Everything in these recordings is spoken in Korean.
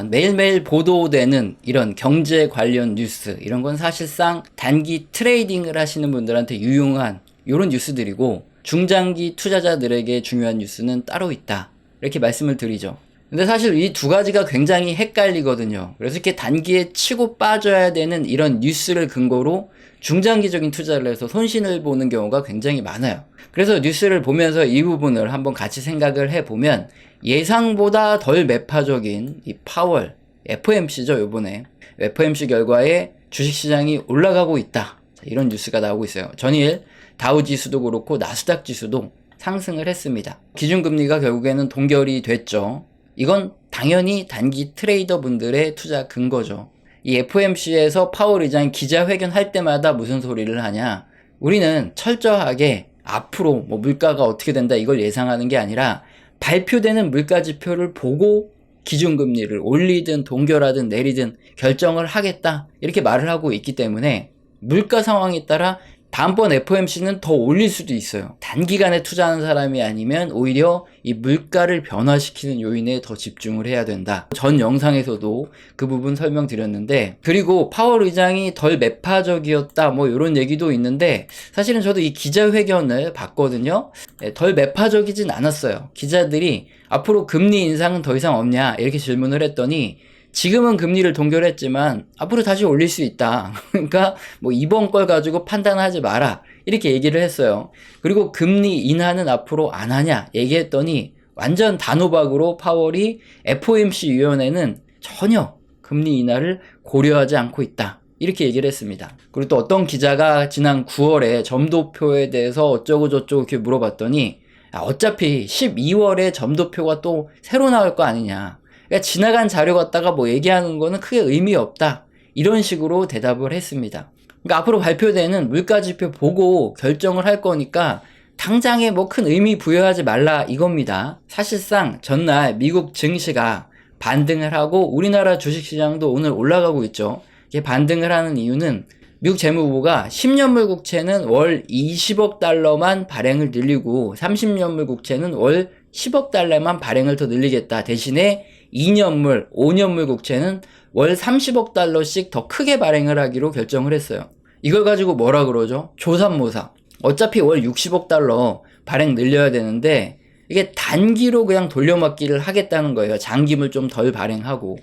매일매일 보도되는 이런 경제 관련 뉴스, 이런 건 사실상 단기 트레이딩을 하시는 분들한테 유용한 이런 뉴스들이고, 중장기 투자자들에게 중요한 뉴스는 따로 있다, 이렇게 말씀을 드리죠. 근데 사실 이 두 가지가 굉장히 헷갈리거든요. 그래서 이렇게 단기에 치고 빠져야 되는 이런 뉴스를 근거로 중장기적인 투자를 해서 손실을 보는 경우가 굉장히 많아요. 그래서 뉴스를 보면서 이 부분을 한번 같이 생각을 해보면, 예상보다 덜 매파적인 이 파월, FOMC죠, 요번에. FOMC 결과에 주식시장이 올라가고 있다, 이런 뉴스가 나오고 있어요. 전일 다우지수도 그렇고 나스닥 지수도 상승을 했습니다. 기준금리가 결국에는 동결이 됐죠. 이건 당연히 단기 트레이더 분들의 투자 근거죠. 이 FOMC에서 파월 의장이 기자회견 할 때마다 무슨 소리를 하냐, 우리는 철저하게 앞으로 뭐 물가가 어떻게 된다 이걸 예상하는 게 아니라 발표되는 물가 지표를 보고 기준금리를 올리든 동결하든 내리든 결정을 하겠다, 이렇게 말을 하고 있기 때문에 물가 상황에 따라 다음번 FOMC는 더 올릴 수도 있어요. 단기간에 투자하는 사람이 아니면 오히려 이 물가를 변화시키는 요인에 더 집중을 해야 된다. 전 영상에서도 그 부분 설명드렸는데, 그리고 파월 의장이 덜 매파적이었다 뭐 이런 얘기도 있는데, 사실은 저도 이 기자회견을 봤거든요. 덜 매파적이진 않았어요. 기자들이 앞으로 금리 인상은 더 이상 없냐 이렇게 질문을 했더니, 지금은 금리를 동결했지만 앞으로 다시 올릴 수 있다. 그러니까 뭐 이번 걸 가지고 판단하지 마라, 이렇게 얘기를 했어요. 그리고 금리 인하는 앞으로 안 하냐 얘기했더니 완전 단호박으로 파월이 FOMC 위원회는 전혀 금리 인하를 고려하지 않고 있다, 이렇게 얘기를 했습니다. 그리고 또 어떤 기자가 지난 9월에 점도표에 대해서 어쩌고 저쩌고 이렇게 물어봤더니, 어차피 12월에 점도표가 또 새로 나올 거 아니냐, 그러니까 지나간 자료 갖다가 뭐 얘기하는 거는 크게 의미 없다, 이런 식으로 대답을 했습니다. 그러니까 앞으로 발표되는 물가지표 보고 결정을 할 거니까 당장에 뭐 큰 의미 부여하지 말라, 이겁니다. 사실상 전날 미국 증시가 반등을 하고 우리나라 주식시장도 오늘 올라가고 있죠. 이게 반등을 하는 이유는 미국 재무부가 10년물 국채는 월 20억 달러만 발행을 늘리고 30년물 국채는 월 10억 달러만 발행을 더 늘리겠다, 대신에 2년물, 5년물 국채는 월 30억 달러씩 더 크게 발행을 하기로 결정을 했어요. 이걸 가지고 뭐라 그러죠? 조삼모사. 어차피 월 60억 달러 발행 늘려야 되는데 이게 단기로 그냥 돌려막기를 하겠다는 거예요. 장기물 좀 덜 발행하고.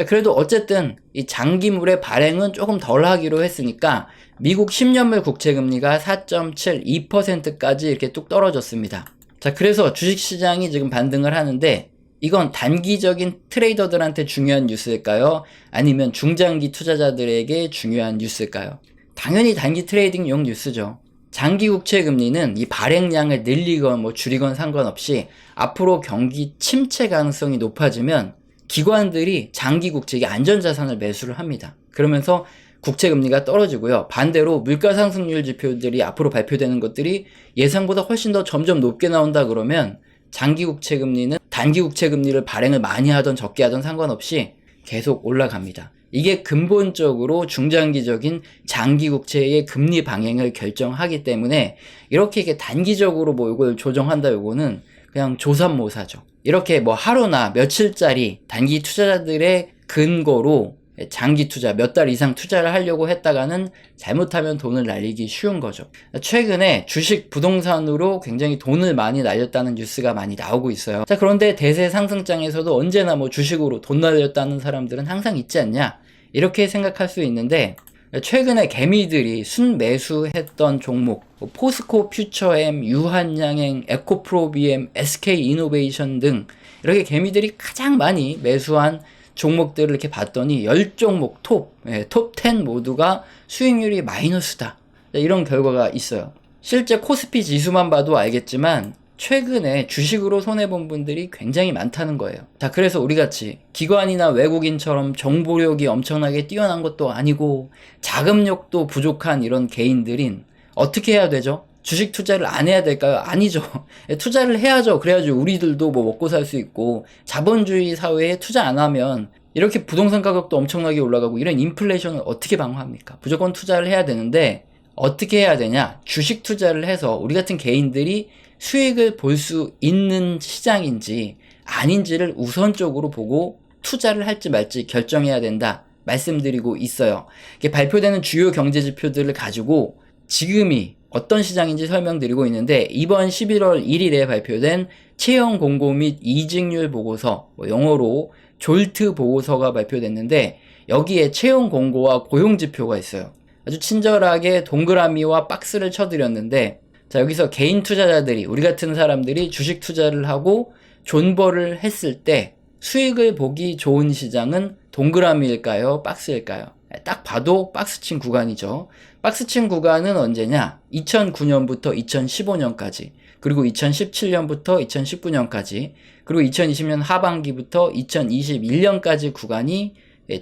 그래도 어쨌든 이 장기물의 발행은 조금 덜 하기로 했으니까 미국 10년물 국채 금리가 4.72%까지 이렇게 뚝 떨어졌습니다. 자, 그래서 주식시장이 지금 반등을 하는데, 이건 단기적인 트레이더들한테 중요한 뉴스일까요? 아니면 중장기 투자자들에게 중요한 뉴스일까요? 당연히 단기 트레이딩용 뉴스죠. 장기 국채 금리는 이 발행량을 늘리건 뭐 줄이건 상관없이 앞으로 경기 침체 가능성이 높아지면 기관들이 장기 국채, 이게 안전자산을 매수를 합니다. 그러면서 국채 금리가 떨어지고요. 반대로 물가 상승률 지표들이 앞으로 발표되는 것들이 예상보다 훨씬 더 점점 높게 나온다 그러면 장기 국채 금리는 단기 국채 금리를 발행을 많이 하던 적게 하던 상관없이 계속 올라갑니다. 이게 근본적으로 중장기적인 장기 국채의 금리 방향을 결정하기 때문에 이렇게 단기적으로 뭐 이걸 조정한다, 요거는 그냥 조삼모사죠. 이렇게 뭐 하루나 며칠짜리 단기 투자자들의 근거로 장기 투자, 몇 달 이상 투자를 하려고 했다가는 잘못하면 돈을 날리기 쉬운 거죠. 최근에 주식, 부동산으로 굉장히 돈을 많이 날렸다는 뉴스가 많이 나오고 있어요. 자, 그런데 대세 상승장에서도 언제나 뭐 주식으로 돈 날렸다는 사람들은 항상 있지 않냐, 이렇게 생각할 수 있는데, 최근에 개미들이 순매수했던 종목, 포스코 퓨처엠, 유한양행, 에코프로비엠, SK이노베이션 등 이렇게 개미들이 가장 많이 매수한 종목들을 이렇게 봤더니 10종목 톱10 모두가 수익률이 마이너스다, 이런 결과가 있어요. 실제 코스피 지수만 봐도 알겠지만 최근에 주식으로 손해본 분들이 굉장히 많다는 거예요. 자, 그래서 우리같이 기관이나 외국인처럼 정보력이 엄청나게 뛰어난 것도 아니고 자금력도 부족한 이런 개인들인 어떻게 해야 되죠? 주식 투자를 안 해야 될까요? 아니죠. 투자를 해야죠. 그래야지 우리들도 뭐 먹고 살 수 있고, 자본주의 사회에 투자 안 하면 이렇게 부동산 가격도 엄청나게 올라가고 이런 인플레이션을 어떻게 방어합니까? 무조건 투자를 해야 되는데, 어떻게 해야 되냐? 주식 투자를 해서 우리 같은 개인들이 수익을 볼 수 있는 시장인지 아닌지를 우선적으로 보고 투자를 할지 말지 결정해야 된다 말씀드리고 있어요. 이게 발표되는 주요 경제 지표들을 가지고 지금이 어떤 시장인지 설명드리고 있는데, 이번 11월 1일에 발표된 채용 공고 및 이직률 보고서, 영어로 졸트 보고서가 발표됐는데, 여기에 채용 공고와 고용 지표가 있어요. 아주 친절하게 동그라미와 박스를 쳐드렸는데, 자, 여기서 개인 투자자들이, 우리 같은 사람들이 주식 투자를 하고 존버를 했을 때 수익을 보기 좋은 시장은 동그라미일까요? 박스일까요? 딱 봐도 박스친 구간이죠. 박스친 구간은 언제냐? 2009년부터 2015년까지, 그리고 2017년부터 2019년까지, 그리고 2020년 하반기부터 2021년까지 구간이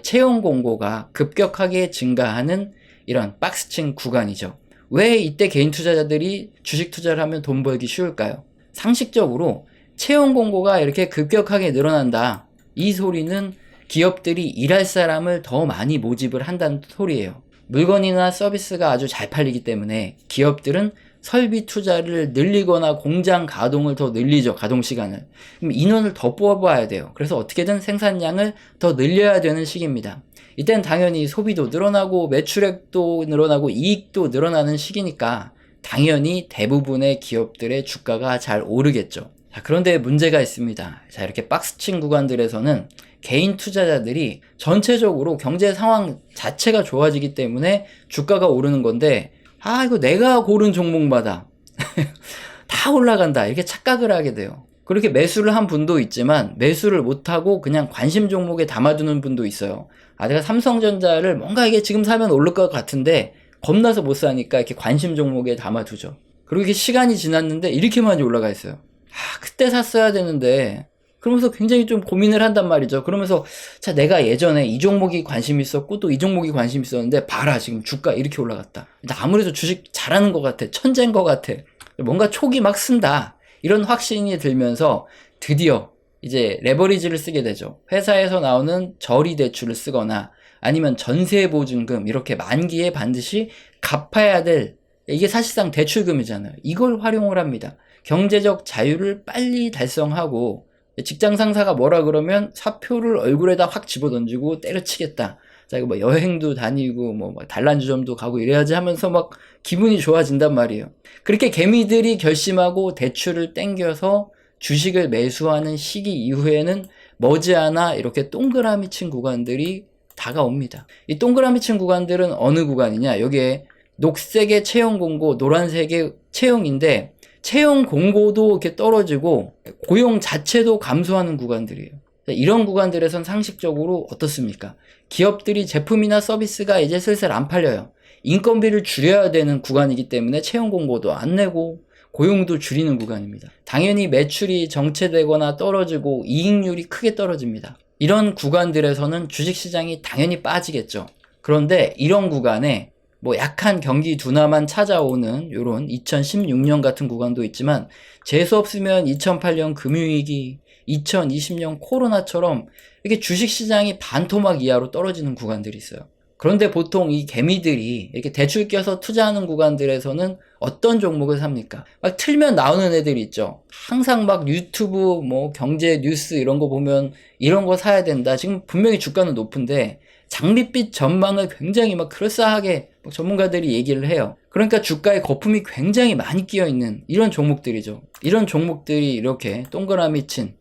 채용 공고가 급격하게 증가하는 이런 박스친 구간이죠. 왜 이때 개인 투자자들이 주식 투자를 하면 돈 벌기 쉬울까요? 상식적으로 채용 공고가 이렇게 급격하게 늘어난다, 이 소리는 기업들이 일할 사람을 더 많이 모집을 한다는 소리예요. 물건이나 서비스가 아주 잘 팔리기 때문에 기업들은 설비 투자를 늘리거나 공장 가동을 더 늘리죠. 가동 시간을. 그럼 인원을 더 뽑아야 돼요. 그래서 어떻게든 생산량을 더 늘려야 되는 시기입니다. 이땐 당연히 소비도 늘어나고 매출액도 늘어나고 이익도 늘어나는 시기니까 당연히 대부분의 기업들의 주가가 잘 오르겠죠. 자, 그런데 문제가 있습니다. 자, 이렇게 박스친 구간들에서는 개인 투자자들이 전체적으로 경제 상황 자체가 좋아지기 때문에 주가가 오르는 건데, 이거 내가 고른 종목마다 다 올라간다, 이렇게 착각을 하게 돼요. 그렇게 매수를 한 분도 있지만 매수를 못하고 그냥 관심 종목에 담아두는 분도 있어요. 내가 삼성전자를 뭔가 이게 지금 사면 오를 것 같은데 겁나서 못 사니까 이렇게 관심 종목에 담아두죠. 그리고 이게 시간이 지났는데 이렇게 많이 올라가 있어요. 그때 샀어야 되는데, 그러면서 굉장히 좀 고민을 한단 말이죠. 그러면서 자, 내가 예전에 이 종목이 관심 있었고 또 이 종목이 관심 있었는데 봐라, 지금 주가 이렇게 올라갔다. 아무래도 주식 잘하는 것 같아, 천재인 것 같아, 뭔가 촉이 막 쓴다, 이런 확신이 들면서 드디어 이제 레버리지를 쓰게 되죠. 회사에서 나오는 저리 대출을 쓰거나 아니면 전세보증금, 이렇게 만기에 반드시 갚아야 될, 이게 사실상 대출금이잖아요. 이걸 활용을 합니다. 경제적 자유를 빨리 달성하고, 직장 상사가 뭐라 그러면 사표를 얼굴에다 확 집어던지고 때려치겠다. 자, 이거 뭐 여행도 다니고 뭐 단란주점도 가고 이래야지 하면서 막 기분이 좋아진단 말이에요. 그렇게 개미들이 결심하고 대출을 땡겨서 주식을 매수하는 시기 이후에는 머지않아 이렇게 동그라미 친 구간들이 다가옵니다. 이 동그라미 친 구간들은 어느 구간이냐? 여기에 녹색의 채용 공고, 노란색의 채용인데, 채용 공고도 이렇게 떨어지고 고용 자체도 감소하는 구간들이에요. 이런 구간들에선 상식적으로 어떻습니까? 기업들이 제품이나 서비스가 이제 슬슬 안 팔려요. 인건비를 줄여야 되는 구간이기 때문에 채용 공고도 안 내고 고용도 줄이는 구간입니다. 당연히 매출이 정체되거나 떨어지고 이익률이 크게 떨어집니다. 이런 구간들에서는 주식시장이 당연히 빠지겠죠. 그런데 이런 구간에 뭐 약한 경기 둔화만 찾아오는 요런 2016년 같은 구간도 있지만, 재수 없으면 2008년 금융위기, 2020년 코로나처럼 이렇게 주식시장이 반토막 이하로 떨어지는 구간들이 있어요. 그런데 보통 이 개미들이 이렇게 대출 껴서 투자하는 구간들에서는 어떤 종목을 삽니까? 막 틀면 나오는 애들 있죠. 항상 막 유튜브 뭐 경제 뉴스 이런 거 보면 이런 거 사야 된다, 지금 분명히 주가는 높은데 장밋빛 전망을 굉장히 막 그럴싸하게 전문가들이 얘기를 해요. 그러니까 주가에 거품이 굉장히 많이 끼어 있는 이런 종목들이죠. 이런 종목들이 이렇게 동그라미 친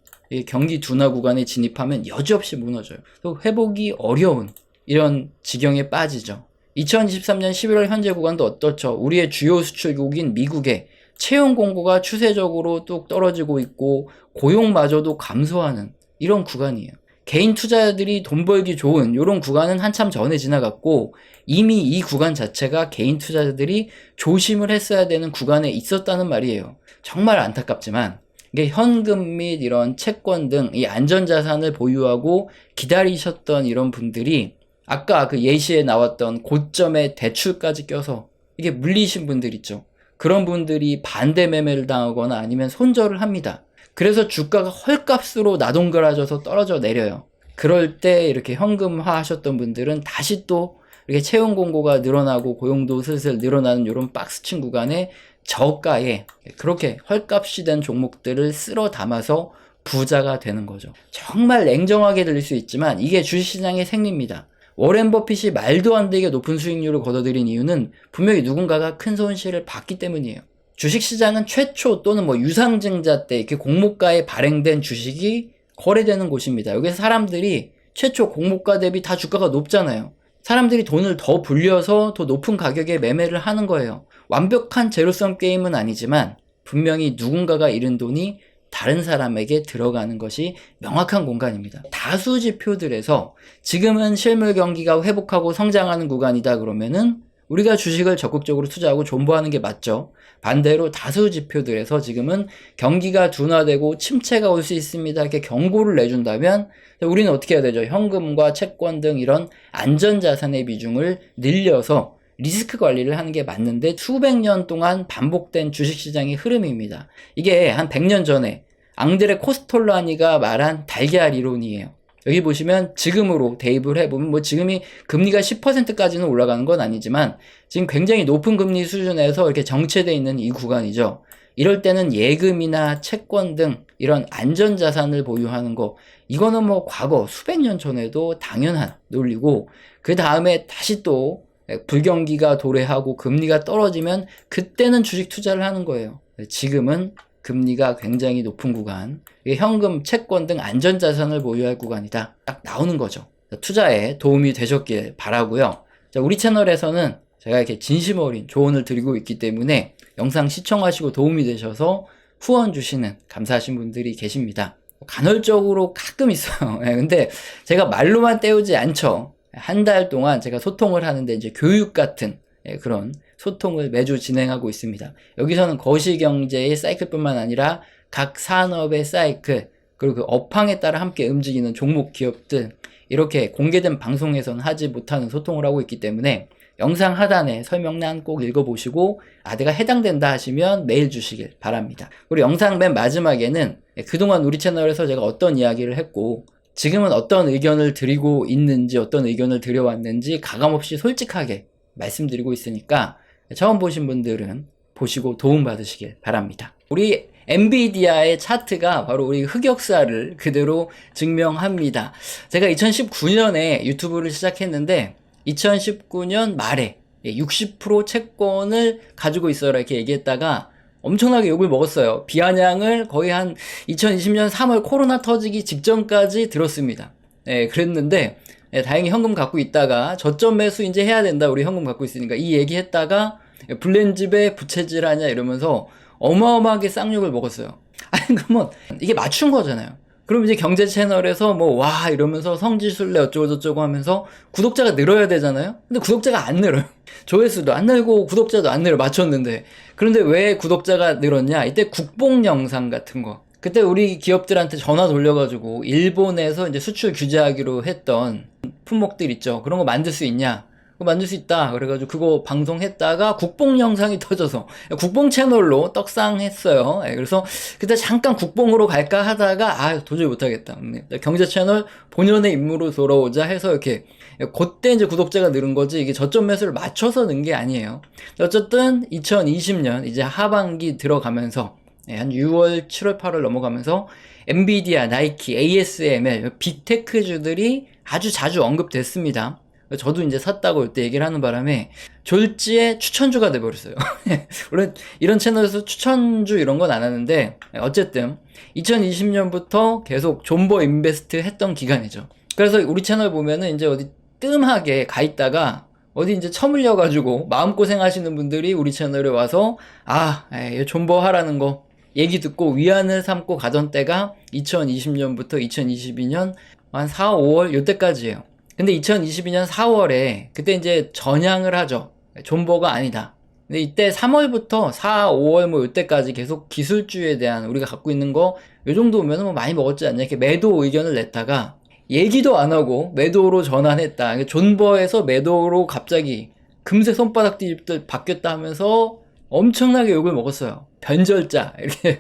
경기 둔화 구간에 진입하면 여지없이 무너져요. 또 회복이 어려운 이런 지경에 빠지죠. 2023년 11월 현재 구간도 어떻죠? 우리의 주요 수출국인 미국의 채용 공고가 추세적으로 뚝 떨어지고 있고 고용마저도 감소하는 이런 구간이에요. 개인 투자자들이 돈 벌기 좋은 이런 구간은 한참 전에 지나갔고, 이미 이 구간 자체가 개인 투자자들이 조심을 했어야 되는 구간에 있었다는 말이에요. 정말 안타깝지만 이게 현금 및 이런 채권 등 이 안전자산을 보유하고 기다리셨던 이런 분들이 아까 그 예시에 나왔던 고점에 대출까지 껴서 이게 물리신 분들 있죠. 그런 분들이 반대 매매를 당하거나 아니면 손절을 합니다. 그래서 주가가 헐값으로 나동그라져서 떨어져 내려요. 그럴 때 이렇게 현금화 하셨던 분들은 다시 또 이렇게 채용 공고가 늘어나고 고용도 슬슬 늘어나는 이런 박스친 구간에 저가에 그렇게 헐값이 된 종목들을 쓸어 담아서 부자가 되는 거죠. 정말 냉정하게 들릴 수 있지만 이게 주식시장의 생리입니다. 워렌 버핏이 말도 안 되게 높은 수익률을 거둬들인 이유는 분명히 누군가가 큰 손실을 봤기 때문이에요. 주식시장은 최초 또는 뭐 유상증자 때 이렇게 공모가에 발행된 주식이 거래되는 곳입니다. 여기서 사람들이 최초 공모가 대비 다 주가가 높잖아요. 사람들이 돈을 더 불려서 더 높은 가격에 매매를 하는 거예요. 완벽한 제로섬 게임은 아니지만 분명히 누군가가 잃은 돈이 다른 사람에게 들어가는 것이 명확한 공간입니다. 다수 지표들에서 지금은 실물 경기가 회복하고 성장하는 구간이다 그러면은 우리가 주식을 적극적으로 투자하고 존버하는 게 맞죠. 반대로 다수 지표들에서 지금은 경기가 둔화되고 침체가 올 수 있습니다. 이렇게 경고를 내준다면 우리는 어떻게 해야 되죠? 현금과 채권 등 이런 안전자산의 비중을 늘려서 리스크 관리를 하는 게 맞는데 수백 년 동안 반복된 주식시장의 흐름입니다. 이게 한 100년 전에 앙드레 코스톨라니가 말한 달걀 이론이에요. 여기 보시면 지금으로 대입을 해보면 뭐 지금이 금리가 10%까지는 올라가는 건 아니지만 지금 굉장히 높은 금리 수준에서 이렇게 정체되어 있는 이 구간이죠. 이럴 때는 예금이나 채권 등 이런 안전자산을 보유하는 거, 이거는 뭐 과거 수백 년 전에도 당연한 논리고, 그 다음에 다시 또 불경기가 도래하고 금리가 떨어지면 그때는 주식 투자를 하는 거예요. 지금은 금리가 굉장히 높은 구간, 현금, 채권 등 안전자산을 보유할 구간이다. 딱 나오는 거죠. 투자에 도움이 되셨길 바라고요. 자, 우리 채널에서는 제가 이렇게 진심 어린 조언을 드리고 있기 때문에 영상 시청하시고 도움이 되셔서 후원 주시는 감사하신 분들이 계십니다. 간헐적으로 가끔 있어요. 근데 제가 말로만 때우지 않죠. 한 달 동안 제가 소통을 하는데 이제 교육 같은 그런 소통을 매주 진행하고 있습니다. 여기서는 거시경제의 사이클뿐만 아니라 각 산업의 사이클, 그리고 그 업황에 따라 함께 움직이는 종목 기업들, 이렇게 공개된 방송에서는 하지 못하는 소통을 하고 있기 때문에 영상 하단에 설명란 꼭 읽어보시고 내가 해당된다 하시면 메일 주시길 바랍니다. 그리고 영상 맨 마지막에는 그동안 우리 채널에서 제가 어떤 이야기를 했고 지금은 어떤 의견을 드리고 있는지, 어떤 의견을 드려왔는지 가감없이 솔직하게 말씀드리고 있으니까 처음 보신 분들은 보시고 도움받으시길 바랍니다. 우리 엔비디아의 차트가 바로 우리 흑역사를 그대로 증명합니다. 제가 2019년에 유튜브를 시작했는데 2019년 말에 60% 채권을 가지고 있어라 이렇게 얘기했다가 엄청나게 욕을 먹었어요. 비아냥을 거의 한 2020년 3월 코로나 터지기 직전까지 들었습니다. 그랬는데 다행히 현금 갖고 있다가 저점 매수 이제 해야 된다, 우리 현금 갖고 있으니까, 이 얘기했다가 블렌집에 부채질 하냐 이러면서 어마어마하게 쌍욕을 먹었어요. 아니 그러면 이게 맞춘 거잖아요. 그럼 이제 경제 채널에서 뭐 와 이러면서 성지순례 어쩌고저쩌고 하면서 구독자가 늘어야 되잖아요. 근데 구독자가 안 늘어요. 조회수도 안 늘고 구독자도 안 늘어, 맞췄는데. 그런데 왜 구독자가 늘었냐? 이때 국뽕 영상 같은 거, 그때 우리 기업들한테 전화 돌려가지고 일본에서 이제 수출 규제하기로 했던 품목들 있죠. 그런 거 만들 수 있냐? 그거 만들 수 있다. 그래가지고 그거 방송했다가 국뽕 영상이 터져서 국뽕 채널로 떡상했어요. 그래서 그때 잠깐 국뽕으로 갈까 하다가 도저히 못하겠다. 경제 채널 본연의 임무로 돌아오자 해서 이렇게 그때 이제 구독자가 늘은 거지, 이게 저점 매수를 맞춰서 는 게 아니에요. 어쨌든 2020년 이제 하반기 들어가면서 한 6월, 7월, 8월 넘어가면서 엔비디아, 나이키, ASML, 빅테크주들이 아주 자주 언급됐습니다. 저도 이제 샀다고 이때 얘기를 하는 바람에 졸지에 추천주가 돼버렸어요. 물론 이런 채널에서 추천주 이런 건 안 하는데 어쨌든 2020년부터 계속 존버 인베스트 했던 기간이죠. 그래서 우리 채널 보면은 이제 어디 뜸하게 가 있다가 어디 이제 처물려가지고 마음고생 하시는 분들이 우리 채널에 와서 존버 하라는 거 얘기 듣고 위안을 삼고 가던 때가 2020년부터 2022년 한 4, 5월 요때까지예요. 근데 2022년 4월에 그때 이제 전향을 하죠. 존버가 아니다. 근데 이때 3월부터 4, 5월 뭐 요때까지 계속 기술주에 대한 우리가 갖고 있는 거 요 정도면 뭐 많이 먹었지 않냐 이렇게 매도 의견을 냈다가 얘기도 안 하고 매도로 전환했다. 존버에서 매도로 갑자기 금세 손바닥 뒤집듯 바뀌었다 하면서 엄청나게 욕을 먹었어요. 변절자 이렇게.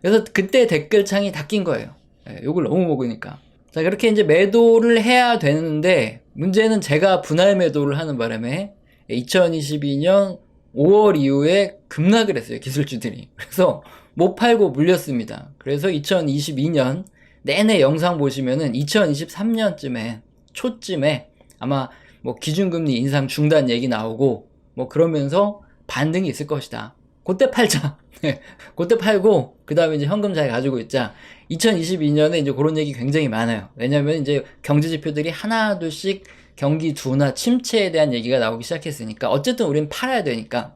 그래서 그때 댓글창이 닫힌 거예요. 욕을 너무 먹으니까. 자, 그렇게 이제 매도를 해야 되는데 문제는 제가 분할 매도를 하는 바람에 2022년 5월 이후에 급락을 했어요, 기술주들이. 그래서 못 팔고 물렸습니다. 그래서 2022년 내내 영상 보시면은 2023년쯤에 초쯤에 아마 뭐 기준금리 인상 중단 얘기 나오고 뭐 그러면서 반등이 있을 것이다. 그때 팔자. 그때 팔고 그 다음에 이제 현금 잘 가지고 있자. 2022년에 이제 그런 얘기 굉장히 많아요. 왜냐면 이제 경제 지표들이 하나 둘씩 경기 둔화 침체에 대한 얘기가 나오기 시작했으니까 어쨌든 우린 팔아야 되니까.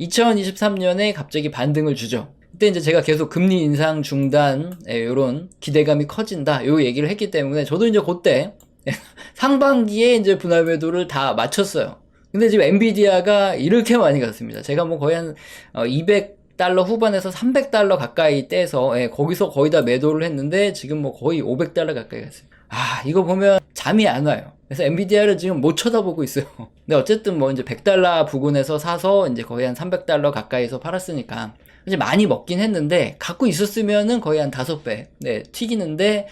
2023년에 갑자기 반등을 주죠. 그때 이제 제가 계속 금리 인상 중단 요런 기대감이 커진다 요 얘기를 했기 때문에 저도 이제 그때 상반기에 이제 분할 매도를 다 마쳤어요. 근데 지금 엔비디아가 이렇게 많이 갔습니다. 제가 뭐 거의 한 200달러 후반에서 300달러 가까이 떼서 거기서 거의 다 매도를 했는데 지금 뭐 거의 500달러 가까이 갔어요. 아, 이거 보면 잠이 안 와요. 그래서 엔비디아를 지금 못 쳐다보고 있어요. 근데 어쨌든 뭐 이제 100달러 부근에서 사서 이제 거의 한 300달러 가까이서 팔았으니까 이제 많이 먹긴 했는데 갖고 있었으면은 거의 한 5배 튀기는데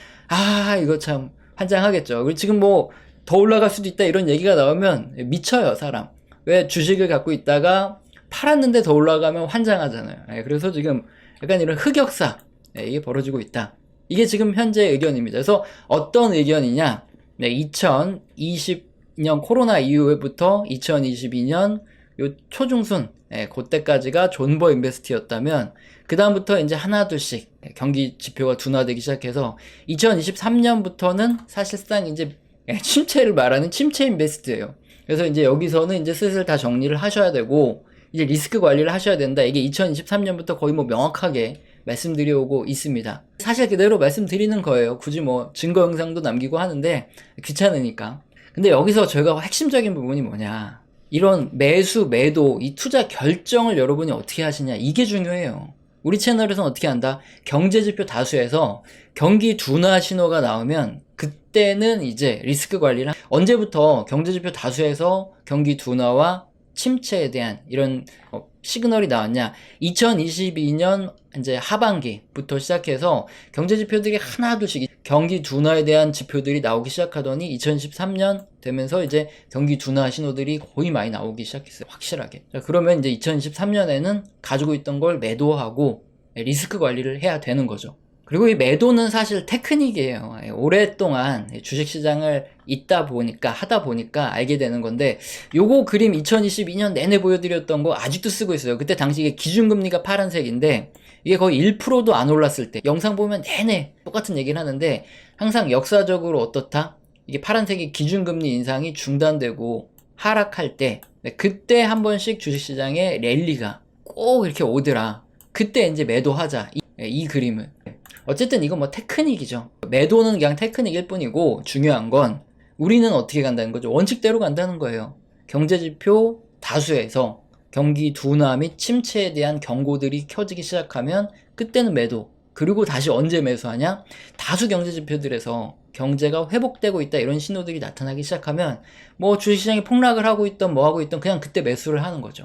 이거 참 환장하겠죠. 그리고 지금 뭐 더 올라갈 수도 있다 이런 얘기가 나오면 미쳐요, 사람. 왜 주식을 갖고 있다가 팔았는데 더 올라가면 환장하잖아요. 그래서 지금 약간 이런 흑역사 이게 벌어지고 있다. 이게 지금 현재 의견입니다. 그래서 어떤 의견이냐? 2020년 코로나 이후부터 2022년 요 초중순 그때까지가 존버 인베스트였다면 그 다음부터 이제 하나 둘씩 경기 지표가 둔화되기 시작해서 2023년부터는 사실상 이제 침체를 말하는 침체 인베스트예요. 그래서 이제 여기서는 이제 슬슬 다 정리를 하셔야 되고 이제 리스크 관리를 하셔야 된다. 이게 2023년부터 거의 뭐 명확하게 말씀드려오고 있습니다. 사실 그대로 말씀드리는 거예요. 굳이 뭐 증거 영상도 남기고 하는데 귀찮으니까. 근데 여기서 저희가 핵심적인 부분이 뭐냐, 이런 매수 매도 이 투자 결정을 여러분이 어떻게 하시냐, 이게 중요해요. 우리 채널에서는 어떻게 한다? 경제지표 다수에서 경기 둔화 신호가 나오면 그때는 이제 리스크 관리를 언제부터 경제지표 다수에서 경기 둔화와 침체에 대한 이런 시그널이 나왔냐, 2022년 이제 하반기부터 시작해서 경제 지표들이 하나둘씩 경기 둔화에 대한 지표들이 나오기 시작하더니 2013년 되면서 이제 경기 둔화 신호들이 거의 많이 나오기 시작했어요. 확실하게. 자, 그러면 이제 2023년에는 가지고 있던 걸 매도하고 리스크 관리를 해야 되는 거죠. 그리고 이 매도는 사실 테크닉이에요. 오랫동안 주식시장을 하다 보니까 알게 되는 건데, 요거 그림 2022년 내내 보여드렸던 거 아직도 쓰고 있어요. 그때 당시 이게 기준금리가 파란색인데 이게 거의 1%도 안 올랐을 때 영상 보면 내내 똑같은 얘기를 하는데 항상 역사적으로 어떻다? 이게 파란색이 기준금리 인상이 중단되고 하락할 때 그때 한 번씩 주식시장에 랠리가 꼭 이렇게 오더라. 그때 이제 매도하자. 이 그림을. 어쨌든 이건 뭐 테크닉이죠. 매도는 그냥 테크닉일 뿐이고 중요한 건 우리는 어떻게 간다는 거죠. 원칙대로 간다는 거예요. 경제지표 다수에서 경기 둔화 및 침체에 대한 경고들이 켜지기 시작하면 그때는 매도. 그리고 다시 언제 매수하냐? 다수 경제지표들에서 경제가 회복되고 있다 이런 신호들이 나타나기 시작하면 뭐 주식시장이 폭락을 하고 있던 뭐 하고 있던 그냥 그때 매수를 하는 거죠.